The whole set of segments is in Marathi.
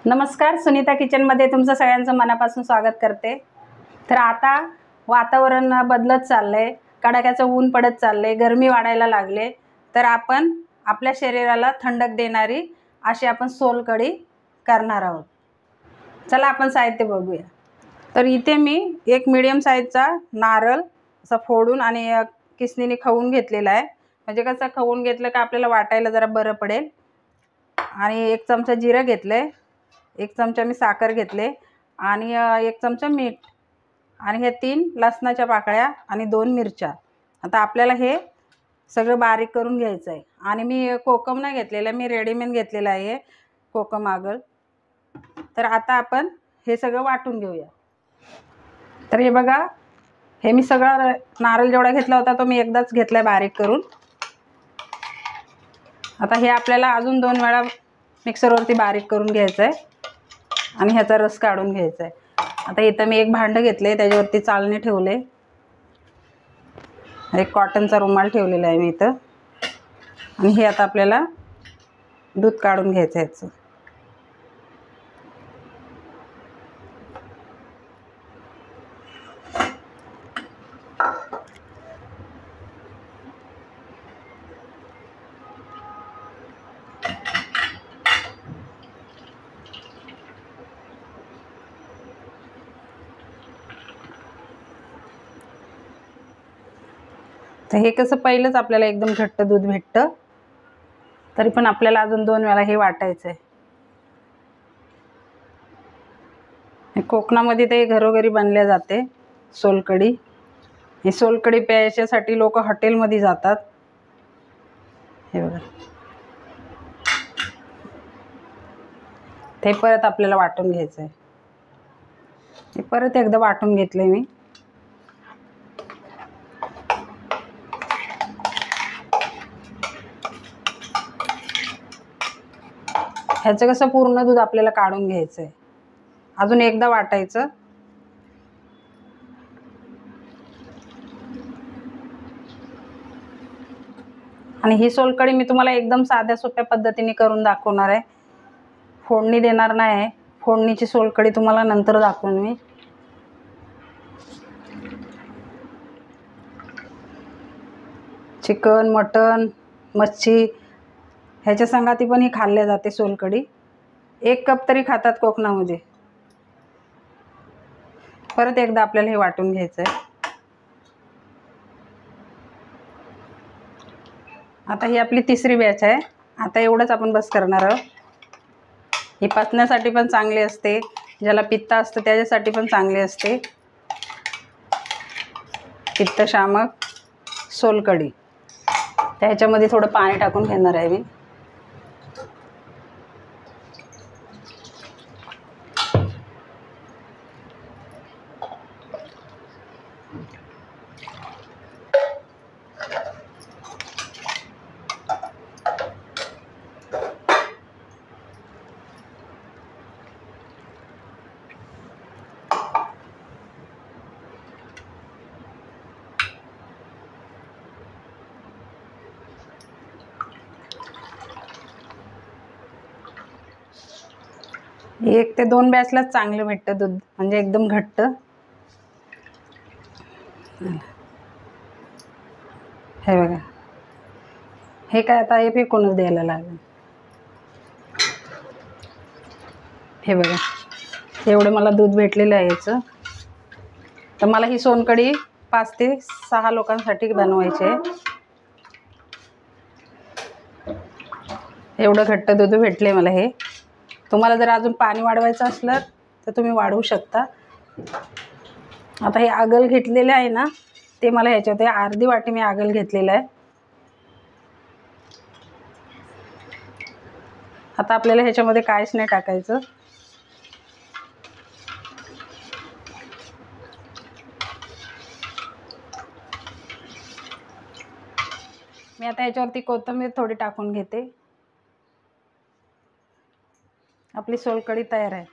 नमस्कार, सुनीता किचनमध्ये तुमचं सगळ्यांचं मनापासून स्वागत करते। तर आता वातावरण बदलत चाललंय, कडाक्याचं ऊन पडत चाललंय, गरमी वाढायला लागले। तर आपण आपल्या शरीराला थंडक देणारी अशी आपण सोलकढी करणार आहोत। चला आपण साहित्य बघूया। तर इथे मी एक मीडियम साईजचा नारळ असा फोडून आणि किसणीने खवून घेतलेला आहे। म्हणजे कसं खवून घेतलं का आपल्याला वाटायला जरा बरं पडेल। आणि 1 चमचा जिरं घेतले, 1 चमचा मी साखर घेतले आणि 1 चमचा मीठ आणि हे 3 लसणाच्या पाकळ्या आणि 2 मिरच्या। आता आपल्याला हे सगळं बारीक करून घ्यायचं आहे। आणि मी कोकम नाही घेतलेला, मी रेडीमेड घेतलेला आहे कोकम आगळ। तर आता आपण हे सगळं वाटून घेऊया। तर हे बघा, हे मी सगळा नारळ जेवढा घेतला होता तो मी एकदाच घेतलाय बारीक करून। आता हे आपल्याला अजून 2 वेळा मिक्सरवरती बारीक करून घ्यायचं आहे आणि ह्याचा रस काढून घ्यायचा आहे। आता इथं मी एक भांडं घेतले, त्याच्यावरती चाळणी ठेवले, एक कॉटनचा रुमाल ठेवलेला आहे मी इथं। आणि हे आता आपल्याला दूध काढून घ्यायचं आहे ह्याचं। तर हे कसं पहिलंच आपल्याला एकदम घट्ट दूध भेटतं, तरी पण आपल्याला अजून 2 वेळा हे वाटायचं आहे। कोकणामध्ये ते घरोघरी बनल्या जाते सोलकढी। ही सोलकढी प्यायच्यासाठी लोक हॉटेलमध्ये जातात। हे बघा, ते परत आपल्याला वाटून घ्यायचं आहे। हे परत एकदा वाटून घेतले मी। ह्याचं कसं पूर्ण दूध आपल्याला काढून घ्यायचं आहे, अजून एकदा वाटायचं। आणि ही सोलकढी मी तुम्हाला एकदम साध्या सोप्या पद्धतीने करून दाखवणार आहे, फोडणी देणार नाही। फोडणीची सोलकढी तुम्हाला नंतर दाखवेन मी। चिकन, मटन, मच्छी ह्याच्या संगाती पण ही खाल्ल्या जाते सोलकढी। 1 कप तरी खातात कोकणामध्ये। परत एकदा आपल्याला हे वाटून घ्यायचं आहे। आता ही आपली तिसरी बॅच आहे। आता एवढंच आपण बस करणार आहोत। ही पचण्यासाठी पण चांगली असते, ज्याला पित्त असतं त्याच्यासाठी पण चांगली असते। पित्तशामक सोलकढी। त्याच्यामध्ये थोडं पाणी टाकून घेणार आहे मी। एक ते 2 बॅचलाच चांगलं भेटतं दूध, म्हणजे एकदम घट्ट। हे बघा, हे काय आता हे फेकूनच द्यायला लागेल। हे बघा, एवढं मला दूध भेटलेलं आहे याचं। तर मला ही सोलकढी 5 ते 6 लोकांसाठी बनवायची आहे। एवढं घट्ट दूध भेटले मला हे। तुम्हाला जर अजून पाणी वाढवायचं असलं तर तुम्ही वाढवू शकता। आता हे आगळ घेतलेलं आहे ना, ते मला ह्याच्यात अर्धी वाटी मी आगळ घेतलेलं आहे। आता आपल्याला ह्याच्यामध्ये काहीच नाही टाकायचं। मी आता ह्याच्यावरती कोथिंबीर थोडी टाकून घेते। आपली सोलकढी तयार आहे।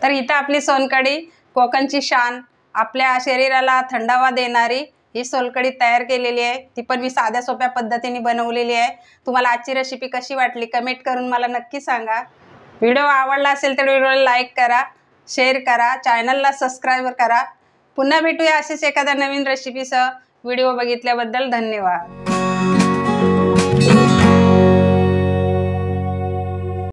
तर इथं आपली सोलकढी, कोकणची शान, आपल्या शरीराला थंडावा देणारी ही सोलकढी तयार केलेली आहे, ती पण मी साध्या सोप्या पद्धतीने बनवलेली आहे। तुम्हाला आजची रेसिपी कशी वाटली कमेंट करून मला नक्की सांगा। व्हिडिओ आवडला असेल तर व्हिडिओला लाईक करा, शेअर करा, चॅनलला सबस्क्राईब करा। पुन्हा भेटूया असेच एखाद्या नवीन रेसिपीसह। व्हिडिओ बघितल्याबद्दल धन्यवाद।